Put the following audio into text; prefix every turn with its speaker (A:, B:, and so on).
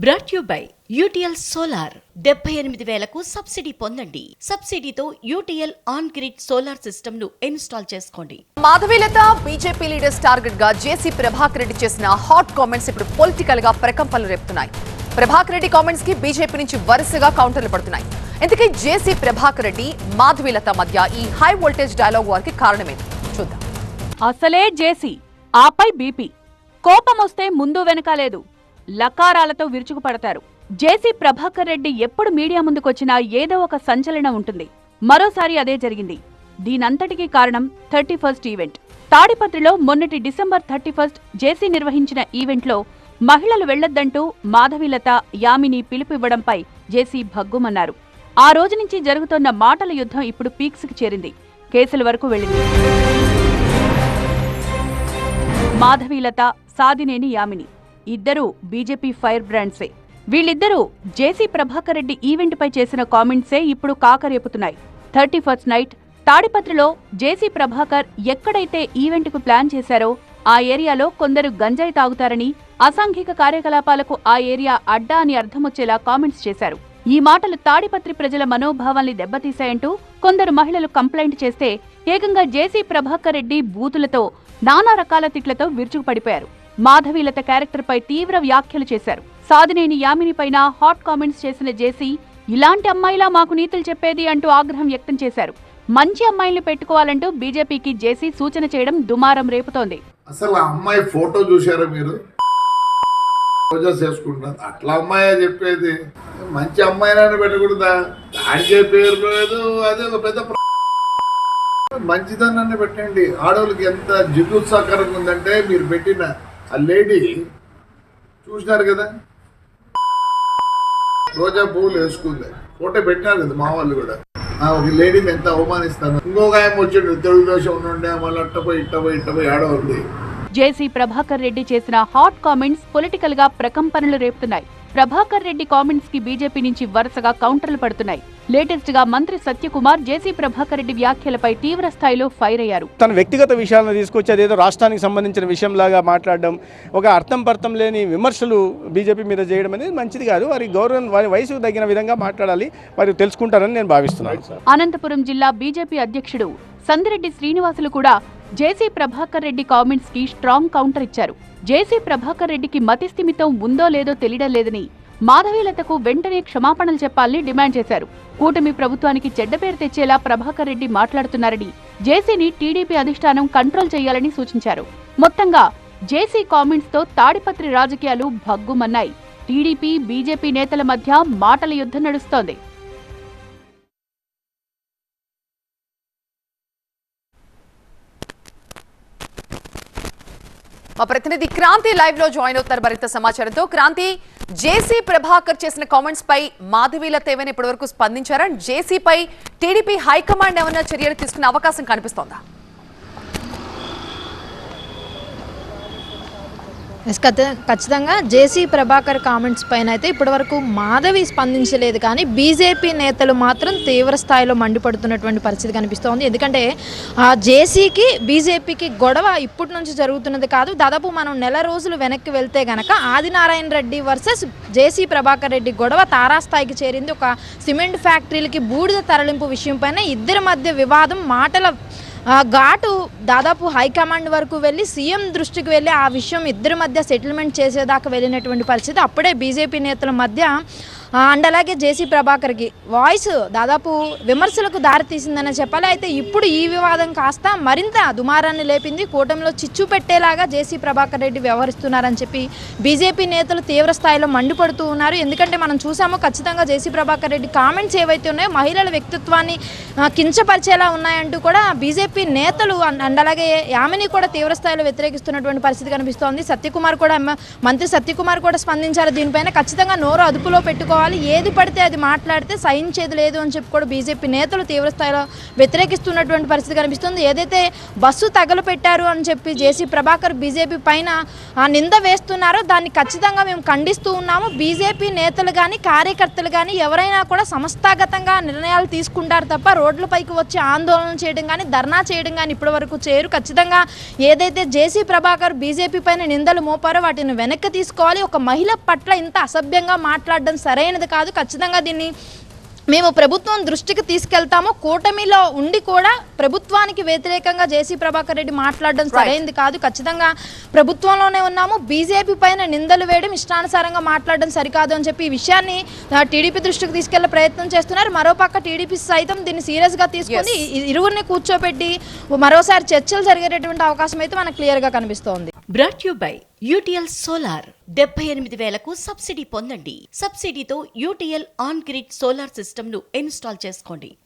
A: Brought you by UTL solar 78,000కు subsidy పొందండి. సబ్సిడీతో UTL on grid solar system ను ఇన్స్టాల్ చేసుకోండి.
B: మాధవీలత బీజేపీ లీడర్స్ టార్గెట్ గా జేసీ ప్రభాకర్ రెడ్డి చేసిన హాట్ కామెంట్స్ ఇప్పుడు పొలిటికల్ గా ప్రకంపనలు రేపుతున్నాయి. ప్రభాకర్ రెడ్డి కామెంట్స్ కి బీజేపీ నుంచి వరుసగా కౌంటర్లు పడుతున్నాయి. ఇంతకీ జేసీ ప్రభాకర్ రెడ్డి మాధవీలత మధ్య ఈ హై వోల్టేజ్ డైలాగ్ వారికి కారణమేంటి చూద్దాం.
C: అసలే జేసీ, ఆపై బీపీ. కోపం వస్తే ముందు వెనకాలేదు, లకారాలతో విరుచుకుపడతారు. జేసీ ప్రభాకర్ రెడ్డి ఎప్పుడు మీడియా ముందుకొచ్చినా ఏదో ఒక సంచలనం ఉంటుంది. మరోసారి అదే జరిగింది. దీనంతటికీ కారణం 31st ఈవెంట్. తాడిపత్రిలో మొన్నటి డిసెంబర్ 31 జేసీ నిర్వహించిన ఈవెంట్లో మహిళలు వెళ్లొద్దంటూ మాధవీలత, యామిని పిలుపు ఇవ్వడంపై జేసీ భగ్గుమన్నారు. ఆ రోజు నుంచి జరుగుతోన్న మాటల యుద్ధం ఇప్పుడు పీక్స్కి చేరింది. కేసుల వరకు వెళ్ళింది. మాధవీలత, సాదినేని యామిని ఇద్దరూ బీజేపీ ఫైర్ బ్రాండ్సే. వీళ్ళిద్దరూ జేసీ ప్రభాకర్ రెడ్డి ఈవెంట్ పై చేసిన కామెంట్సే ఇప్పుడు కాకరేపుతున్నాయి. 31st నైట్ తాడిపత్రిలో జేసీ ప్రభాకర్ ఎక్కడైతే ఈవెంట్ కు ప్లాన్ చేశారో ఆ ఏరియాలో కొందరు గంజాయి తాగుతారని, అసాంఘిక కార్యకలాపాలకు ఆ ఏరియా అడ్డా అని అర్థమొచ్చేలా కామెంట్స్ చేశారు. ఈ మాటలు తాడిపత్రి ప్రజల మనోభావాల్ని దెబ్బతీశాయంటూ కొందరు మహిళలు కంప్లైంట్ చేస్తే ఏకంగా జేసీ ప్రభాకర్ రెడ్డి బూతులతో, నానా రకాల తిట్లతో విరుచుకుపడిపోయారు. మాధవీలత క్యారెక్టర్ పై తీవ్ర వ్యాఖ్యలు చేశారు. సాదినేని యామిని పైన హాట్ కామెంట్స్ చేసిన జేసీ, ఇలాంటి అమ్మాయిలా మాకు నీతులు చెప్పేది అంటూ ఆగ్రహం వ్యక్తం చేశారు. మంచి అమ్మాయిల్ని పెట్టుకోవాలంటూ బీజేపీకి జేసీ సూచన చేయడం దుమారం రేపుతోంది.
D: అసలు ఆ అమ్మాయి ఫోటో చూసారా మీరు? రోజా చేసుకుంటున్నారు. అట్లా అమ్మాయి చెప్పేది, మంచి అమ్మాయిని పెట్టకూడదా? దానికే పేరు లేదు. అదే ఒక పెద్ద మంచిదనాన్ని పెట్టండి. ఆడవాళ్ళకి ఎంత జిగుత్సాకరంగా ఉందంటే మీరు పెట్టిన ఆ లేడీ చూసినారు కదా, రోజా పువ్వులు వేసుకుంది, ఫోటో పెట్టినారు కదా మా వాళ్ళు కూడా. ఒక లేడీని ఎంత అవమానిస్తాను. ఇంకొక ఆయన వచ్చిండు తెలుగుదేశం నుండి, మళ్ళీ ఇట్టపోయి ఆడవాళ్ళు.
C: జేసీ ప్రభాకర్ రెడ్డి చేసిన హాట్ కామెంట్స్ పొలిటికల్ గా ప్రకంపనలు రేపుతున్నాయి. ప్రభాకర్ రెడ్డి కామెంట్స్ కి బీజేపీ నుంచి వరుసగా కౌంటర్లు పడుతున్నాయి. లేటెస్ట్ గా మంత్రి సత్యకుమార్ జేసీ ప్రభాకర్ రెడ్డి వ్యాఖ్యలపై తీవ్ర స్థాయిలో ఫైర్ అయ్యారు.
E: తన వ్యక్తిగత విషయాలను తీసుకొచ్చి అదేదో రాష్ట్రానికి సంబంధించిన విషయంలాగా మాట్లాడడం, ఒక అర్థం పర్థం లేని విమర్శలు బీజేపీ మీద చేయడం అనేది మంచిది కాదు. వారి గౌరవం, వారి వయసుకు తగిన విధంగా మాట్లాడాలి, వారు తెలుసుకుంటారని నేను భావిస్తున్నాను.
C: అనంతపురం జిల్లా బీజేపీ అధ్యక్షుడు సందిరెడ్డి శ్రీనివాసులు కూడా జేసీ ప్రభాకర్ రెడ్డి కామెంట్స్ కి స్ట్రాంగ్ కౌంటర్ ఇచ్చారు. జేసీ ప్రభాకర్ రెడ్డికి మతిస్థిమితం ఉందో లేదో తెలియడం లేదని, మాధవీలతకు వెంటనే క్షమాపణలు చెప్పాలని డిమాండ్ చేశారు. కూటమి ప్రభుత్వానికి చెడ్డ పేరు తెచ్చేలా ప్రభాకర్ రెడ్డి మాట్లాడుతున్నారని, జేసీని టీడీపీ అధిష్టానం కంట్రోల్ చేయాలని సూచించారు. మొత్తంగా జేసీ కామెంట్స్ తో తాడిపత్రి రాజకీయాలు భగ్గుమన్నాయి. టీడీపీ, బీజేపీ నేతల మధ్య మాటల యుద్ధం నడుస్తోంది.
B: మా ప్రతినిధి క్రాంతి లైవ్ లో జాయిన్ అవుతారు మరింత సమాచారంతో. క్రాంతి, జేసీ ప్రభాకర్ చేసిన కామెంట్స్ పై మాధవీలత ఏమైనా ఇప్పటివరకు స్పందించారా? జేసీ పై టీడీపీ హైకమాండ్ ఏమైనా చర్యలు తీసుకునే అవకాశం కనిపిస్తోందా?
F: ఖచ్చితంగా జేసీ ప్రభాకర్ కామెంట్స్ పైన అయితే ఇప్పటివరకు మాధవి స్పందించలేదు, కానీ బీజేపీ నేతలు మాత్రం తీవ్ర స్థాయిలో మండిపడుతున్నటువంటి పరిస్థితి కనిపిస్తోంది. ఎందుకంటే జేసీకి బీజేపీకి గొడవ ఇప్పటి నుంచి జరుగుతున్నది కాదు. దాదాపు మనం నెల రోజులు వెనక్కి వెళ్తే గనక ఆదినారాయణ రెడ్డి వర్సెస్ జేసీ ప్రభాకర్ రెడ్డి గొడవ తారాస్థాయికి చేరింది. ఒక సిమెంట్ ఫ్యాక్టరీలకి బూడిద తరలింపు విషయం పైన ఇద్దరి మధ్య వివాదం, మాటల ఘాటు దాదాపు హైకమాండ్ వరకు వెళ్ళి సీఎం దృష్టికి వెళ్ళి ఆ విషయం ఇద్దరి మధ్య సెటిల్మెంట్ చేసేదాకా వెళ్ళినటువంటి పరిస్థితి. అప్పుడే బీజేపీ నేతల మధ్య అండ్ అలాగే జేసీ ప్రభాకర్కి వాయిస్ దాదాపు విమర్శలకు దారితీసిందనే చెప్పాలి. అయితే ఇప్పుడు ఈ వివాదం కాస్త మరింత దుమారాన్ని లేపింది. కూటమిలో చిచ్చు పెట్టేలాగా జేసీ ప్రభాకర్ రెడ్డి వ్యవహరిస్తున్నారని చెప్పి బీజేపీ నేతలు తీవ్ర స్థాయిలో మండిపడుతూ ఉన్నారు. ఎందుకంటే మనం చూసాము, ఖచ్చితంగా జేసీ ప్రభాకర్ రెడ్డి కామెంట్స్ ఏవైతే ఉన్నాయో మహిళల వ్యక్తిత్వాన్ని కించపరిచేలా ఉన్నాయంటూ కూడా బీజేపీ నేతలు అండ్ అలాగే యామిని కూడా తీవ్ర స్థాయిలో వ్యతిరేకిస్తున్నటువంటి పరిస్థితి కనిపిస్తోంది. మంత్రి సత్యకుమార్ కూడా స్పందించారు దీనిపైన. ఖచ్చితంగా నోరు అదుపులో పెట్టుకోవాలి, తీసుకోవాలి, ఏది పడితే అది మాట్లాడితే సహించేది లేదు అని చెప్పి కూడా బీజేపీ నేతలు తీవ్రస్థాయిలో వ్యతిరేకిస్తున్నటువంటి పరిస్థితి కనిపిస్తుంది. ఏదైతే బస్సు తగలపెట్టారు అని చెప్పి జేసీ ప్రభాకర్ బీజేపీ పైన నింద వేస్తున్నారో దాన్ని ఖచ్చితంగా మేము ఖండిస్తూ ఉన్నాము. బీజేపీ నేతలు కానీ కార్యకర్తలు కానీ ఎవరైనా కూడా సంస్థాగతంగా నిర్ణయాలు తీసుకుంటారు తప్ప రోడ్లపైకి వచ్చి ఆందోళన చేయడం కానీ ధర్నా చేయడం కానీ ఇప్పటి వరకు చేయరు. ఖచ్చితంగా ఏదైతే జేసీ ప్రభాకర్ బీజేపీ పైన నిందలు మోపారో వాటిని వెనక్కి తీసుకోవాలి. ఒక మహిళ పట్ల ఇంత అసభ్యంగా మాట్లాడడం సరైనది కాదు. ఖచ్చితంగా దీన్ని మేము ప్రభుత్వం దృష్టికి తీసుకెళ్తాము. కూటమిలో ఉండి కూడా ప్రభుత్వానికి వ్యతిరేకంగా జేసీ ప్రభాకర్ రెడ్డి మాట్లాడడం సరైనది కాదు. ఖచ్చితంగా ప్రభుత్వంలోనే ఉన్నాము. బీజేపీ పైన నిందలు వేయడం, ఇష్టానుసారంగా మాట్లాడడం సరికాదు అని చెప్పి ఈ విషయాన్ని టీడీపీ దృష్టికి తీసుకెళ్లే ప్రయత్నం చేస్తున్నారు. మరోపక్క టీడీపీ సైతం దీన్ని సీరియస్గా తీసుకుని ఇరువురిని కూర్చోబెట్టి మరోసారి చర్చలు జరిగేటటువంటి అవకాశం అయితే మనకు క్లియర్గా కనిపిస్తోంది.
A: Brought you by UTL solar 78,000కు సబ్సిడీ పొందండి. సబ్సిడీతో UTL on grid solar system ను ఇన్స్టాల్ చేసుకోండి.